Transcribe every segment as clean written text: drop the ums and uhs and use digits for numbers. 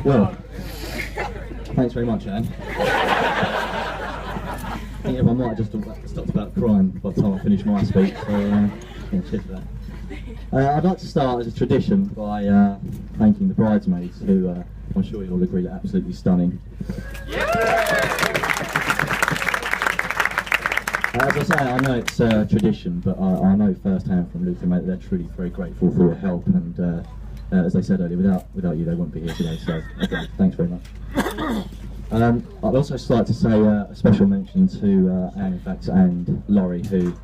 Well, thanks very much, Anne. I think everyone might have just stopped about crying by the time I finish my speech, so yeah, cheers for that. I'd like to start as a tradition by thanking the bridesmaids, who I'm sure you'll all agree are absolutely stunning. As I say, I know it's a tradition, but I know firsthand from Luke and Mate that they're truly very grateful for your help, and as I said earlier, without you they wouldn't be here today, so okay, thanks very much. I'd also just like to say a special mention to Anne, in fact, and Laurie, who,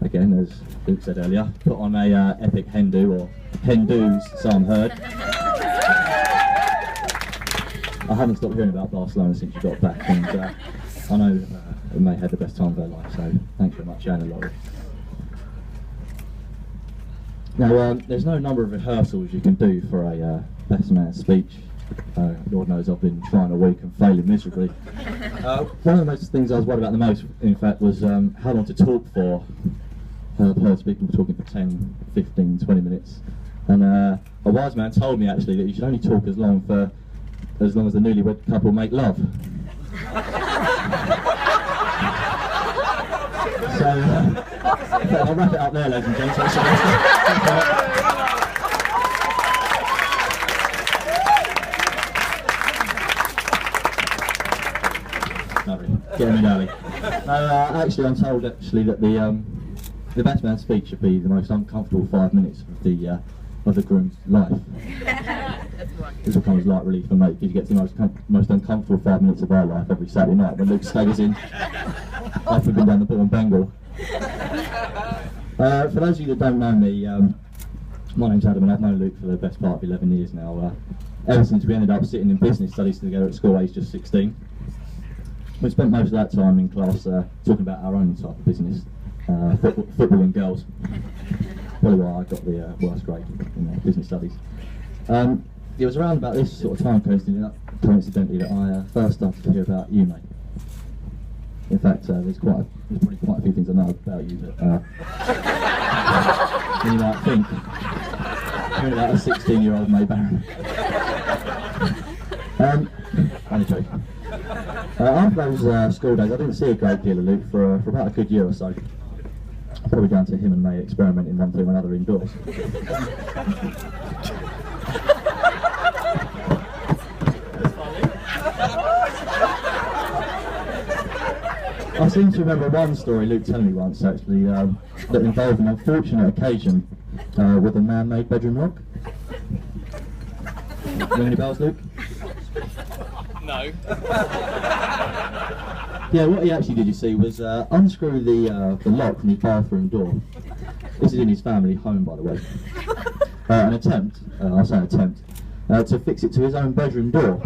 again, as Luke said earlier, put on a epic hen-do, or hen-dos, some heard. I haven't stopped hearing about Barcelona since you got back, and I know May had the best time of her life, so thanks very much, Anne and Laurie. Now, there's no number of rehearsals you can do for a best man speech. Lord knows I've been trying a week and failing miserably. One of the things I was worried about the most, in fact, was how long to talk for. I've heard people talking for 10, 15, 20 minutes. And a wise man told me, actually, that you should only talk as long as the newlywed couple make love. So, I'll wrap it up there, ladies and gentlemen. Get him in early. Actually, I'm told that the best man's speech should be the most uncomfortable 5 minutes of the groom's life. This will come as light relief for me, because you get the most uncomfortable 5 minutes of our life every Saturday night when Luke staggers in after we've been down the Bourne Bengal. For those of you that don't know me, my name's Adam, and I've known Luke for the best part of 11 years now. Ever since we ended up sitting in business studies together at school, aged just 16. We spent most of that time in class talking about our own type of business, football and girls. Probably why I got the worst grade in business studies. It was around about this sort of time, coincidentally, that I first started to hear about you, mate. In fact, there's probably quite a few things I know about you that you might think. You're about a 16-year-old May Barron. Only joking. After those school days, I didn't see a great deal of Luke for about a good year or so. Probably down to him and May experimenting one thing or another indoors. I seem to remember one story Luke telling me once, actually, that involved an unfortunate occasion with a man-made bedroom lock. Ring any bells, Luke? No. Yeah, what he actually did, you see, was unscrew the lock from his bathroom door. This is in his family home, by the way. An attempt, I say attempt, to fix it to his own bedroom door.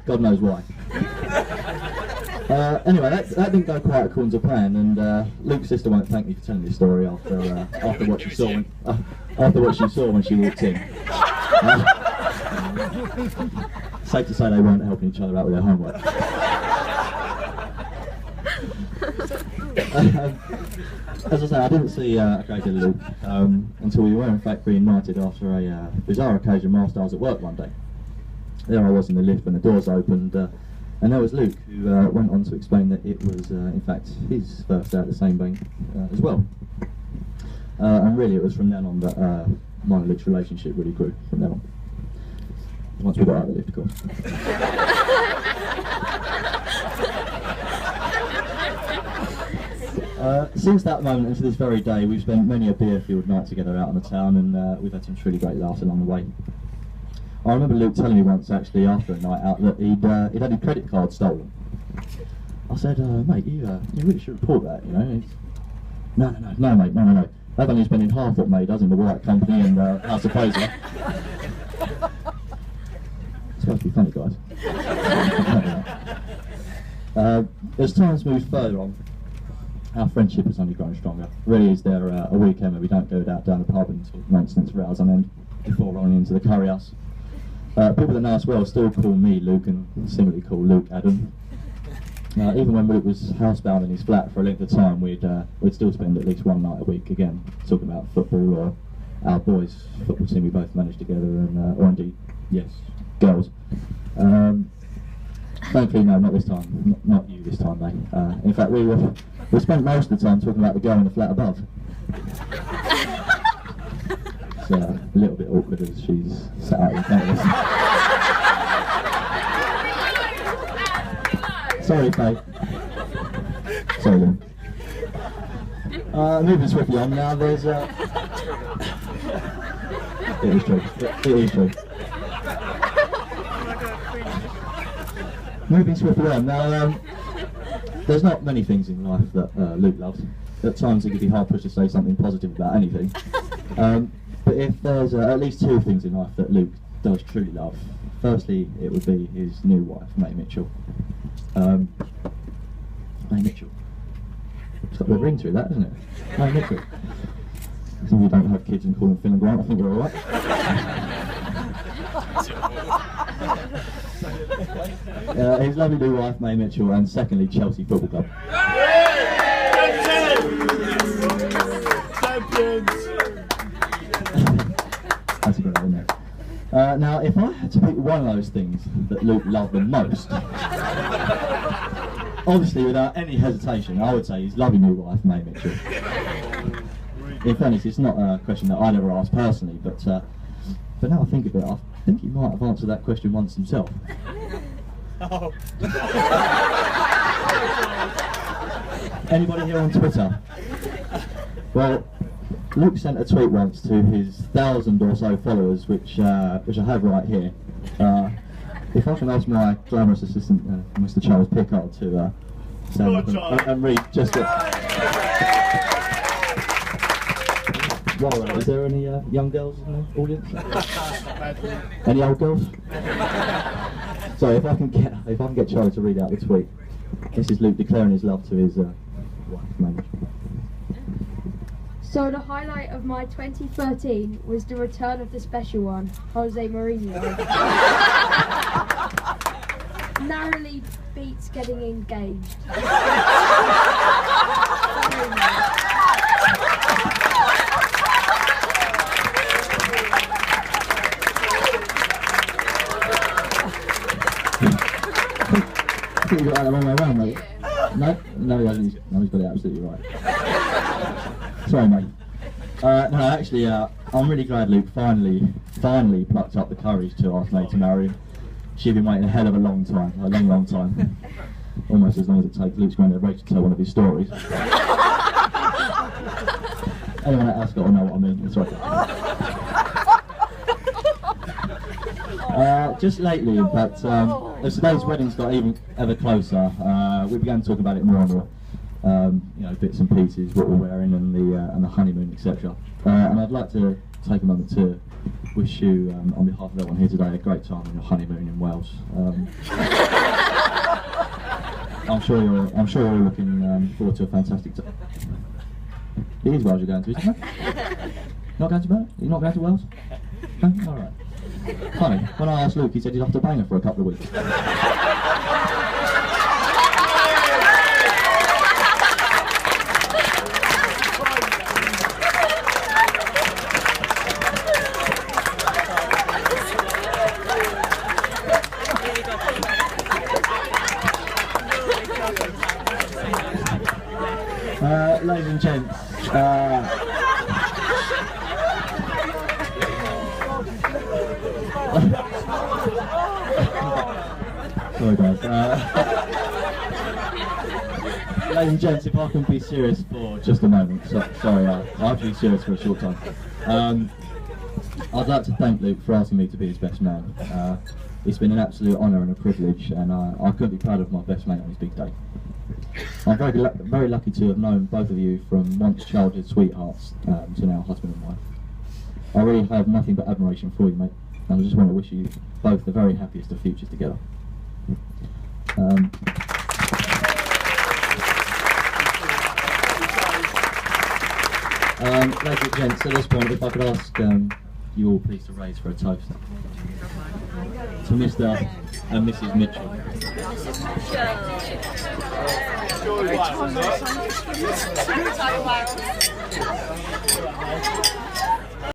God knows why. Anyway, that didn't go quite according to plan, and Luke's sister won't thank me for telling this story after what she saw when she walked in. Safe to say they weren't helping each other out with their homework. As I say, I didn't see a great deal of Luke until we were in fact reunited after a bizarre occasion whilst I was at work one day. There I was in the lift when the doors opened, and there was Luke, who went on to explain that it was in fact his first day at the same bank as well. And really it was from then on that mine and Luke's relationship really grew from then on. Once we got out of the lift, of course. Since that moment and to this very day, we've spent many a beer-fueled night together out on the town, and we've had some truly great laughs along the way. I remember Luke telling me once, actually, after a night out, that he'd had his credit card stolen. I said, mate, you really should report that, you know. No, mate, no. I've only spending half what May does in the White Company and House of Fraser. It's supposed to be funny, guys. As time's moved further on, our friendship has only grown stronger. Really, is there a weekend where we don't go out down the pub and talk nonsense for hours on end before rolling into the curry house? People that know us well still call me Luke, and similarly call Luke Adam. Even when Luke was housebound in his flat for a length of time, we'd still spend at least one night a week, again, talking about football or our boys' football team we both managed together, and or indeed, yes, girls. Thankfully, no, not this time. Not you this time, mate. In fact, we spent most of the time talking about the girl in the flat above. It's a little bit awkward as she's sat out in front of us. Sorry, Faye. Sorry, Lynn. Moving swiftly on now, there's it is true. It is true. Moving swiftly on now, there's not many things in life that Luke loves. At times it can be hard pushed to say something positive about anything. But if there's at least two things in life that Luke does truly love, firstly it would be his new wife, May Mitchell. May Mitchell. It's got a bit of ring to that, isn't it? May Mitchell. As long as you don't have kids and call them Phil and Grant, I think you're alright. His lovely new wife, May Mitchell, and secondly, Chelsea Football Club. Champions! That's a good one, isn't it? Now, if I had to pick one of those things that Luke loved the most, obviously without any hesitation, I would say his lovely new wife, May Mitchell. In fairness, it's not a question that I'd ever asked personally, but now I think of it, I think he might have answered that question once himself. Oh. Anybody here on Twitter? Well, Luke sent a tweet once to his 1,000 or so followers, which I have right here. If I can ask my glamorous assistant, Mr. Charles Pickard, to stand up and read just a... Well, is there any young girls in the audience? Any old girls? So if I can get Charlie to read out the tweet. This is Luke declaring his love to his wife, May. So the highlight of my 2013 was the return of the special one, Jose Mourinho. Narrowly beats getting engaged. I think you got that the wrong way around, mate. No, he hasn't. No, he's got it absolutely right. Sorry, mate. No, actually, I'm really glad Luke finally plucked up the courage to ask May to marry him. She'd been waiting a hell of a long time, long time. Almost as long as it takes Luke's grandad to tell one of his stories. Anyone at Ascot will know what I mean. That's right. Just lately, in fact, as today's weddings got ever closer, we began to talk about it more and more. You know, bits and pieces, what we're wearing, and the honeymoon, etc. And I'd like to take a moment to wish you, on behalf of everyone here today, a great time on your honeymoon in Wales. I'm sure you're looking forward to a fantastic time. It is Wales you're going to, isn't it? Not going to Wales? You're not going to Wales? No? All right. Funny, when I asked Luke, he said he'd have to bang her for a couple of weeks. Ladies and gents, sorry guys. Ladies and gents, if I can be serious for just a moment. Sorry, I have to be serious for a short time. I'd like to thank Luke for asking me to be his best man. It's been an absolute honour and a privilege, and I couldn't be prouder of my best mate on his big day. I'm very lucky to have known both of you from once childhood sweethearts to now husband and wife. I really have nothing but admiration for you, mate, and I just want to wish you both the very happiest of futures together. Ladies and gents, at this point, if I could ask you all please to raise for a toast to Mr. and Mrs. Mitchell. Enjoy Wales.